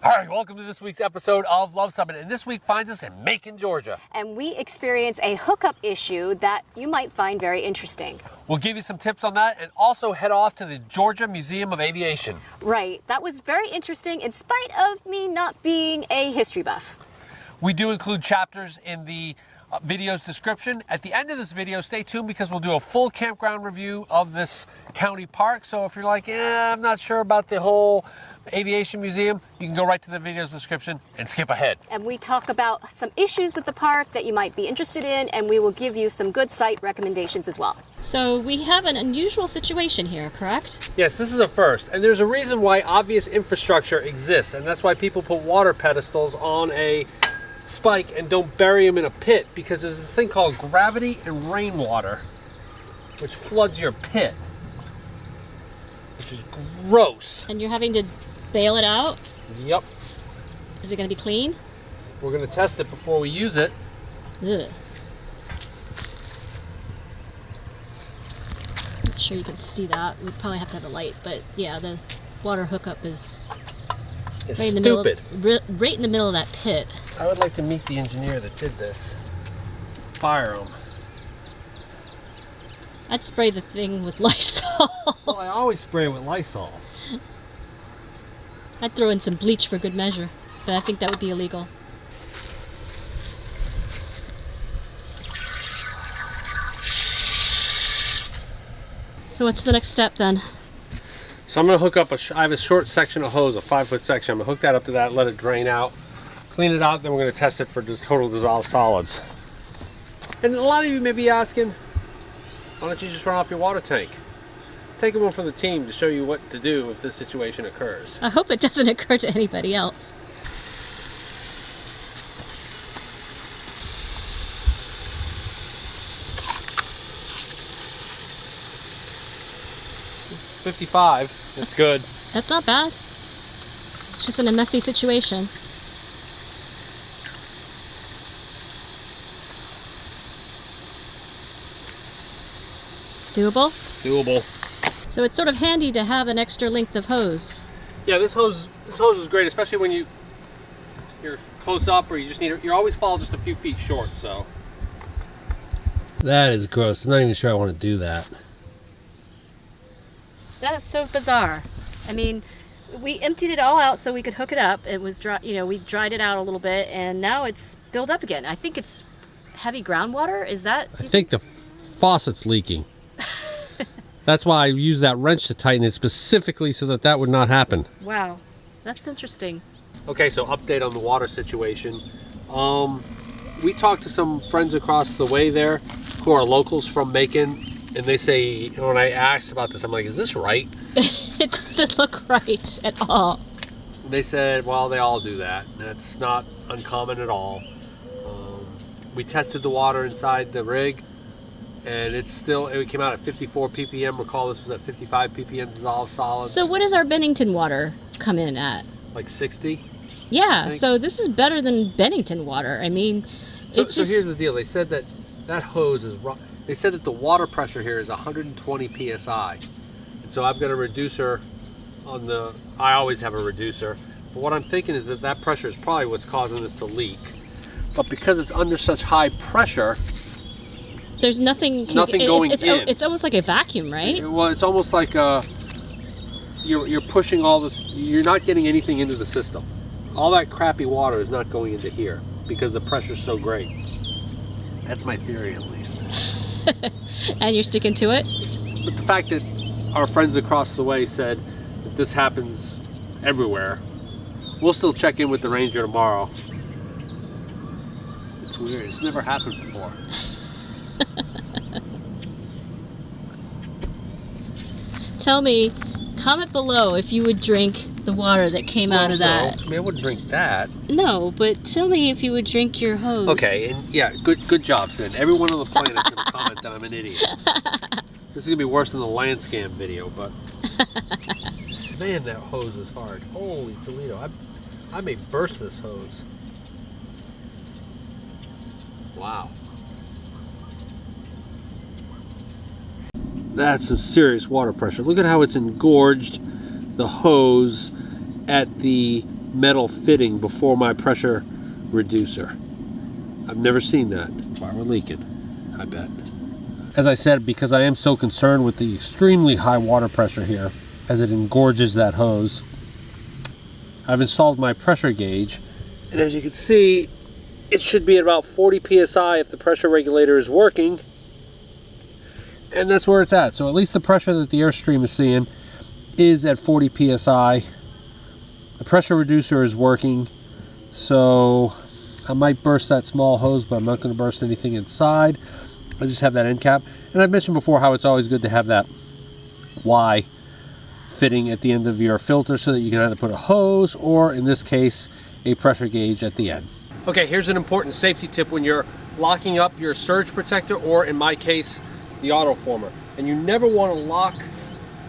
All right, welcome to this week's episode of Luv Subbin, and this week finds us in Macon, Georgia. And we experience a hookup issue that you might find very interesting. We'll give you some tips on that and also head off to the Georgia Museum of Aviation. Right, that was very interesting in spite of me not being a history buff. We do include chapters in the video's description. At the end of this video, stay tuned because we'll do a full campground review of this county park. So if you're like, I'm not sure about the whole Aviation Museum, you can go right to the video's description and skip ahead. And we talk about some issues with the park that you might be interested in, and we will give you some good site recommendations as well. So we have an unusual situation here, correct? Yes, this is a first, and there's a reason why obvious infrastructure exists, and that's why people put water pedestals on a spike and don't bury them in a pit, because there's this thing called gravity and rainwater, which floods your pit, which is gross. And you're having to bail it out? Yep. Is it going to be clean? We're going to test it before we use it. Ugh. Not sure you can see that. We'd probably have to have a light, but yeah, the water hookup is It's right in the stupid. right in the middle of that pit. I would like to meet the engineer that did this. Fire him. I'd spray the thing with Lysol. Well, I always spray with Lysol. I'd throw in some bleach for good measure, but I think that would be illegal. So what's the next step then? So I'm going to hook up I have a short section of hose, a 5-foot section. I'm going to hook that up to that, let it drain out, clean it out, then we're going to test it for just total dissolved solids. And a lot of you may be asking, why don't you just run off your water tank? Take one from the team to show you what to do if this situation occurs. I hope it doesn't occur to anybody else. .55, that's good. That's not bad. It's just in a messy situation. Doable? Doable. So it's sort of handy to have an extra length of hose. Yeah, this hose is great, especially when you're close up or you always fall just a few feet short, so. That is gross. I'm not even sure I want to do that. That is so bizarre. I mean, we emptied it all out so we could hook it up. It was dry, we dried it out a little bit, and now it's filled up again. I think it's heavy groundwater. Is that? I think the faucet's leaking. That's why I used that wrench to tighten it specifically so that would not happen. Wow, that's interesting. Okay, so update on the water situation. We talked to some friends across the way there who are locals from Macon, and they say, when I asked about this, I'm like, is this right? It doesn't look right at all. They said, well, they all do that. That's not uncommon at all. We tested the water inside the rig, and it came out at 54 ppm. Recall this was at 55 ppm dissolved solids. So what does our Bennington water come in at? Like 60? Yeah, so this is better than Bennington water. I mean, so here's the deal. They said that hose is rough. They said that the water pressure here is 120 psi. And so I've got a reducer on I always have a reducer. But what I'm thinking is that pressure is probably what's causing this to leak. But because it's under such high pressure, there's nothing going in. It's almost like a vacuum, right? Well, it's almost like you're pushing all this. You're not getting anything into the system. All that crappy water is not going into here because the pressure's so great. That's my theory, at least. And you're sticking to it? But the fact that our friends across the way said that this happens everywhere, we'll still check in with the ranger tomorrow. It's weird. It's never happened before. Tell me, comment below if you would drink the water that came out of that. I mean, I wouldn't drink that. No, but tell me if you would drink your hose. Okay, and yeah, good job, Sid. Everyone on the planet is going to comment that I'm an idiot. This is going to be worse than the land scam video, but man, that hose is hard. Holy Toledo, I may burst this hose. Wow. That's some serious water pressure. Look at how it's engorged the hose at the metal fitting before my pressure reducer. I've never seen that. Why we're leaking, I bet. As I said, because I am so concerned with the extremely high water pressure here, as it engorges that hose, I've installed my pressure gauge, and as you can see, it should be at about 40 psi if the pressure regulator is working, and that's where it's at. So at least the pressure that the airstream is seeing is at 40 psi. The pressure reducer is working, so I might burst that small hose, but I'm not going to burst anything inside. I just have that end cap, and I've mentioned before how it's always good to have that Y fitting at the end of your filter so that you can either put a hose or, in this case, a pressure gauge at the end. Okay, here's an important safety tip when you're locking up your surge protector, or in my case, the autoformer. And you never want to lock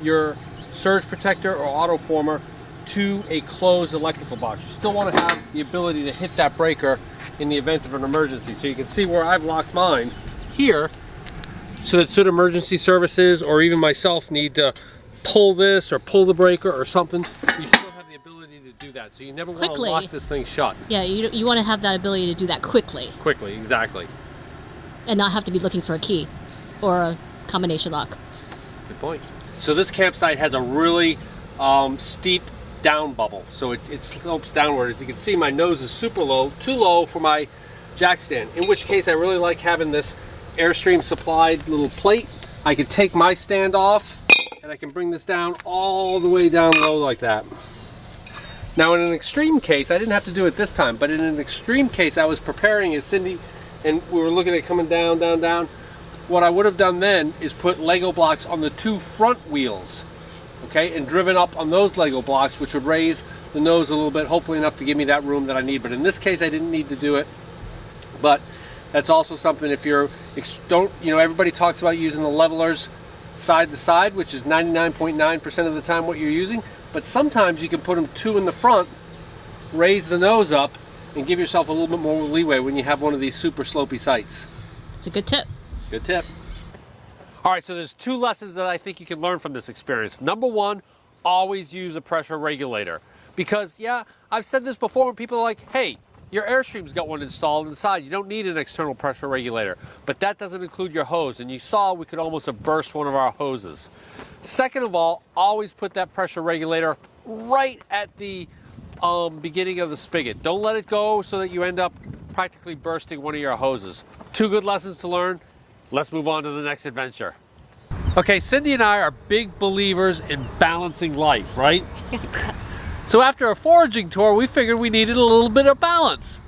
your surge protector or autoformer to a closed electrical box. You still want to have the ability to hit that breaker in the event of an emergency. So you can see where I've locked mine here, so that should emergency services or even myself need to pull this or pull the breaker or something, you still have the ability to do that. So you never want to lock this thing shut. Yeah, you want to have that ability to do that quickly. Quickly, exactly. And not have to be looking for a key or a combination lock. Good point. So this campsite has a really steep down bubble. So it slopes downward. As you can see, my nose is super low, too low for my jack stand. In which case, I really like having this Airstream supplied little plate. I can take my stand off, and I can bring this down all the way down low like that. Now in an extreme case, I didn't have to do it this time, but in an extreme case, I was preparing as Cindy and we were looking at coming down, down, down. What I would have done then is put Lego blocks on the two front wheels, okay, and driven up on those Lego blocks, which would raise the nose a little bit, hopefully enough to give me that room that I need. But in this case, I didn't need to do it. But that's also something, if you're, everybody talks about using the levelers side to side, which is 99.9% of the time what you're using, but sometimes you can put them two in the front, raise the nose up, and give yourself a little bit more leeway when you have one of these super slopey sites. It's a good tip. Good tip. All right, so there's two lessons that I think you can learn from this experience. Number one, always use a pressure regulator. Because, yeah, I've said this before when people are like, hey, your Airstream's got one installed inside. You don't need an external pressure regulator. But that doesn't include your hose. And you saw we could almost have burst one of our hoses. Second of all, always put that pressure regulator right at the beginning of the spigot. Don't let it go so that you end up practically bursting one of your hoses. Two good lessons to learn. Let's move on to the next adventure. Okay, Cindy and I are big believers in balancing life, right? Yes. So after a foraging tour, we figured we needed a little bit of balance.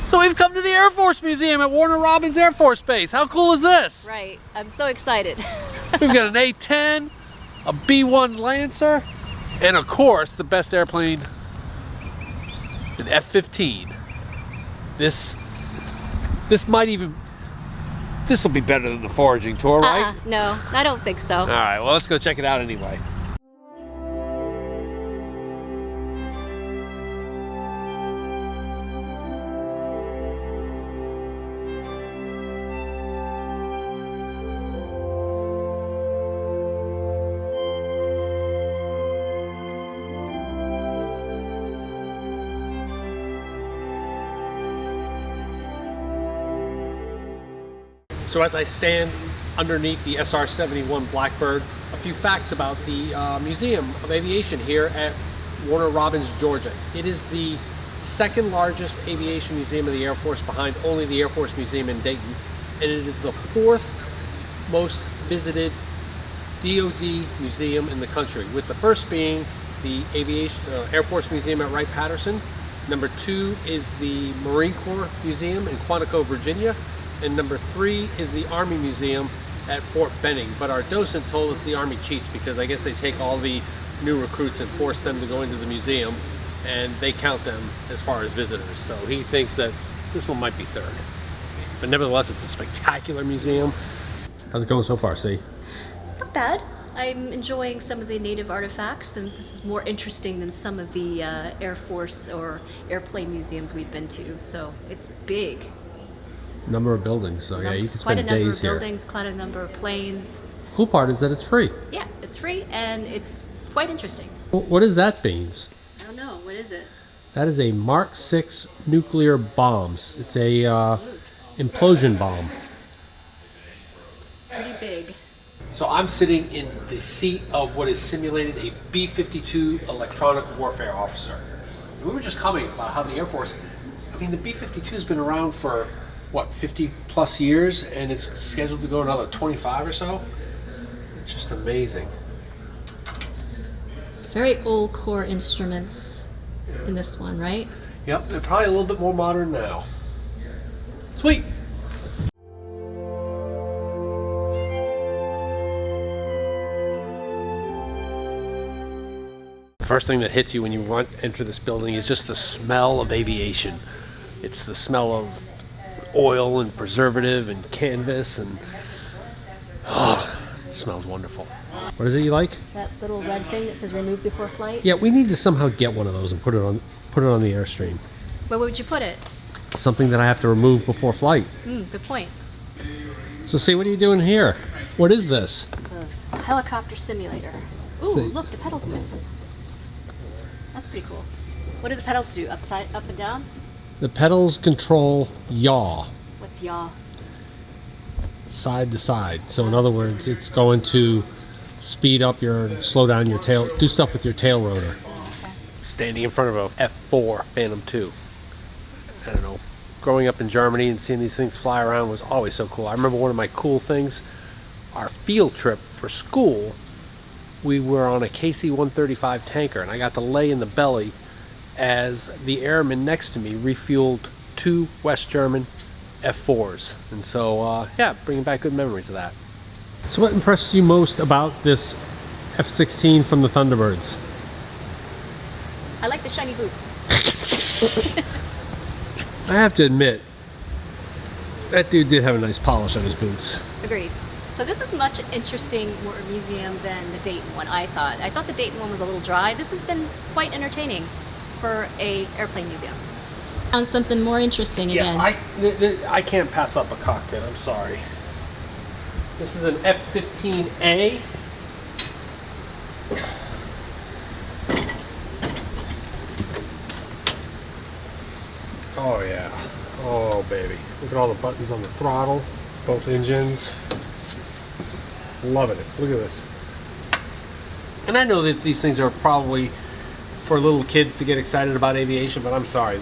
So we've come to the Air Force Museum at Warner Robins Air Force Base. How cool is this? Right. I'm so excited. We've got an A-10, a B-1 Lancer, and of course, the best airplane, an F-15. This will be better than the foraging tour, right? No, I don't think so. All right, well, let's go check it out anyway. So as I stand underneath the SR-71 Blackbird, a few facts about the Museum of Aviation here at Warner Robins, Georgia. It is the second largest aviation museum of the Air Force, behind only the Air Force Museum in Dayton, and it is the fourth most visited DoD museum in the country, with the first being the Air Force Museum at Wright-Patterson. Number 2 is the Marine Corps Museum in Quantico, Virginia. And number 3 is the Army Museum at Fort Benning. But our docent told us the Army cheats, because I guess they take all the new recruits and force them to go into the museum, and they count them as far as visitors. So he thinks that this one might be third. But nevertheless, it's a spectacular museum. How's it going so far, C? Not bad. I'm enjoying some of the native artifacts, and this is more interesting than some of the Air Force or airplane museums we've been to. So it's big. Number of buildings, so yeah, you can spend days here. Quite a number of buildings, quite a number of planes. Cool part is that it's free. Yeah, it's free, and it's quite interesting. What is that, Beans? I don't know. What is it? That is a Mark 6 nuclear bombs. It's a implosion bomb. Pretty big. So I'm sitting in the seat of what is simulated a B-52 electronic warfare officer. We were just commenting about how the Air Force, I mean, the B-52 has been around for, what, 50 plus years, and it's scheduled to go another 25 or so. It's just amazing. Very old core instruments in this one, right? Yep, they're probably a little bit more modern now. Sweet. The first thing that hits you when you enter this building is just the smell of aviation. It's the smell of oil and preservative and canvas, and it smells wonderful. What is it you like? That little red thing that says remove before flight. Yeah, we need to somehow get one of those and put it on the Airstream. Where would you put it? Something that I have to remove before flight. Good point. So see, what are you doing here? What is this? It's a helicopter simulator. Ooh, See. look, the pedals move. That's pretty cool. What do the pedals do? Up and down? The pedals control yaw, What's yaw? side to side. So in other words, it's going to speed up slow down your tail, do stuff with your tail rotor. Okay. Standing in front of a F4 Phantom 2. I don't know. Growing up in Germany and seeing these things fly around was always so cool. I remember one of my cool things, our field trip for school, we were on a KC-135 tanker, and I got to lay in the belly as the airman next to me refueled 2 West German F4s. And so, yeah, bringing back good memories of that. So what impressed you most about this F-16 from the Thunderbirds? I like the shiny boots. I have to admit, that dude did have a nice polish on his boots. Agreed. So this is much interesting more museum than the Dayton one, I thought. I thought the Dayton one was a little dry. This has been quite entertaining for a airplane museum. Found something more interesting again. Yes, I can't pass up a cockpit, I'm sorry. This is an F-15A. Oh yeah, oh baby. Look at all the buttons on the throttle, both engines. Loving it, look at this. And I know that these things are probably for little kids to get excited about aviation, but I'm sorry,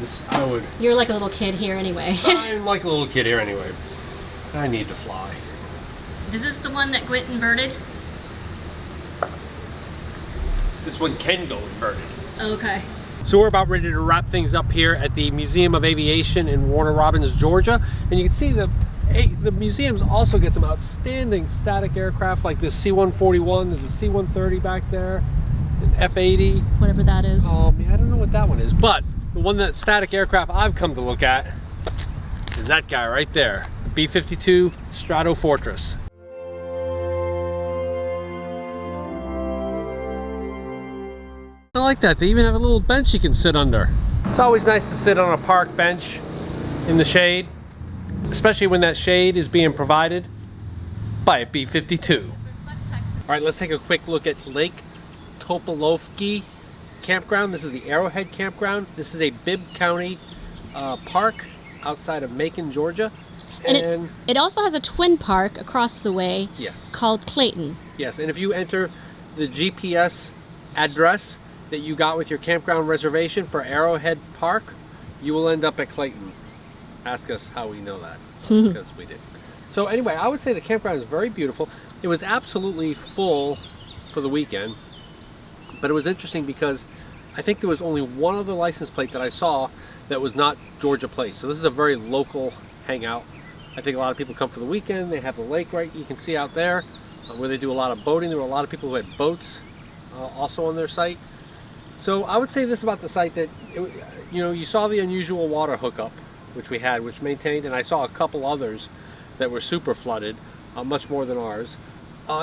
You're like a little kid here anyway. I'm like a little kid here anyway. I need to fly. Is this the one that went inverted? This one can go inverted. Okay. So we're about ready to wrap things up here at the Museum of Aviation in Warner Robins, Georgia. And you can see the museums also get some outstanding static aircraft like this C-141, there's a C-130 back there, an F-80. Whatever that is. Yeah, I don't know what that one is, but the one that static aircraft I've come to look at is that guy right there, the B-52 Stratofortress. I like that. They even have a little bench you can sit under. It's always nice to sit on a park bench in the shade, especially when that shade is being provided by a B-52. All right, let's take a quick look at Lake Tobesofkee Campground. This is the Arrowhead Campground. This is a Bibb County park outside of Macon, Georgia. And it also has a twin park across the way. Yes. Called Clayton. Yes, and if you enter the GPS address that you got with your campground reservation for Arrowhead Park, you will end up at Clayton. Ask us how we know that, because we did. So anyway, I would say the campground is very beautiful. It was absolutely full for the weekend, but it was interesting because I think there was only one other license plate that I saw that was not Georgia plate. So this is a very local hangout. I think a lot of people come for the weekend. They have the lake right, you can see out there, where they do a lot of boating. There were a lot of people who had boats also on their site. So I would say this about the site, that you saw the unusual water hookup, which we had, which maintained, and I saw a couple others that were super flooded, much more than ours.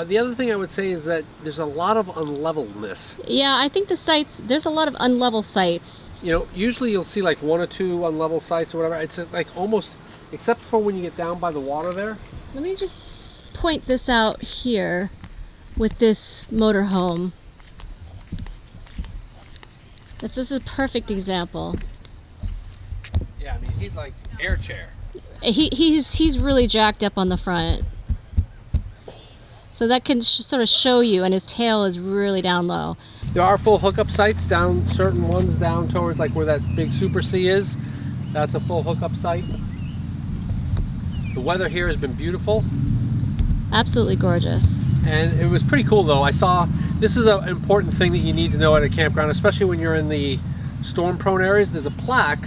The other thing I would say is that there's a lot of unleveledness. Yeah, I think there's a lot of unlevel sites. Usually you'll see like 1 or 2 unlevel sites or whatever. It's like almost, except for when you get down by the water there. Let me just point this out here with this motorhome. This is a perfect example. Yeah, I mean, he's like air chair. He's really jacked up on the front. So that can sort of show you, and his tail is really down low. There are full hookup sites down, certain ones down towards like where that big Super C is. That's a full hookup site. The weather here has been beautiful. Absolutely gorgeous. And it was pretty cool though. I saw, this is an important thing that you need to know at a campground, especially when you're in the storm prone areas. There's a plaque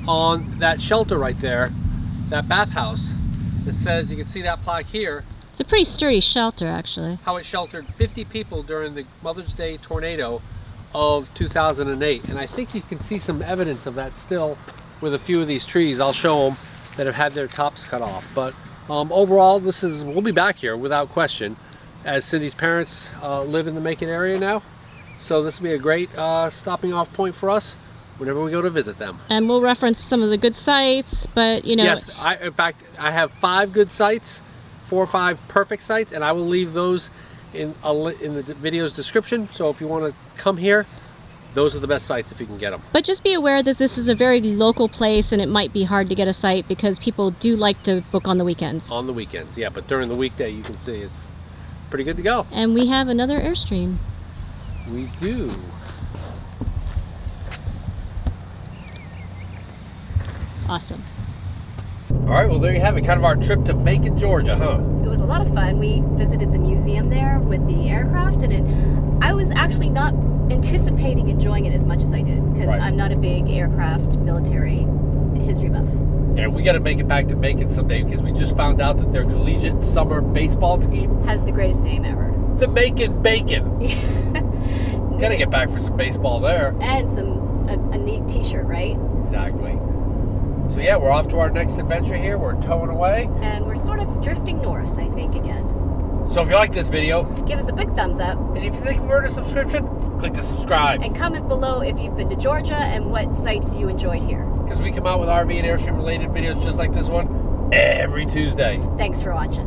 on that shelter right there, that bathhouse, that says, you can see that plaque here, It's a pretty sturdy shelter, actually. how it sheltered 50 people during the Mother's Day tornado of 2008. And I think you can see some evidence of that still with a few of these trees. I'll show them that have had their tops cut off. But overall, we'll be back here without question, as Cindy's parents live in the Macon area now. So this will be a great stopping off point for us whenever we go to visit them. And we'll reference some of the good sites, but you know. Yes, in fact, I have 5 good sites, 4 or 5 perfect sites, and I will leave those in the video's description. So if you want to come here, those are the best sites if you can get them. But just be aware that this is a very local place, and it might be hard to get a site because people do like to book on the weekends. On the weekends, yeah, but during the weekday you can see it's pretty good to go. And we have another Airstream. We do. Awesome. All right, well there you have it, kind of our trip to Macon, Georgia, huh? It was a lot of fun. We visited the museum there with the aircraft, and I was actually not anticipating enjoying it as much as I did, because Right. I'm not a big aircraft military history buff. Yeah, we got to make it back to Macon someday, because we just found out that their collegiate summer baseball team, Has the greatest name ever. the Macon Bacon. Got to get back for some baseball there. And a neat t-shirt, right? Exactly. So yeah, we're off to our next adventure here. We're towing away. And we're sort of drifting north, I think, again. So if you like this video, Give us a big thumbs up, and if you think we've earned a subscription, click the subscribe. and comment below if you've been to Georgia and what sites you enjoyed here. Because we come out with RV and Airstream related videos just like this one every Tuesday. Thanks for watching.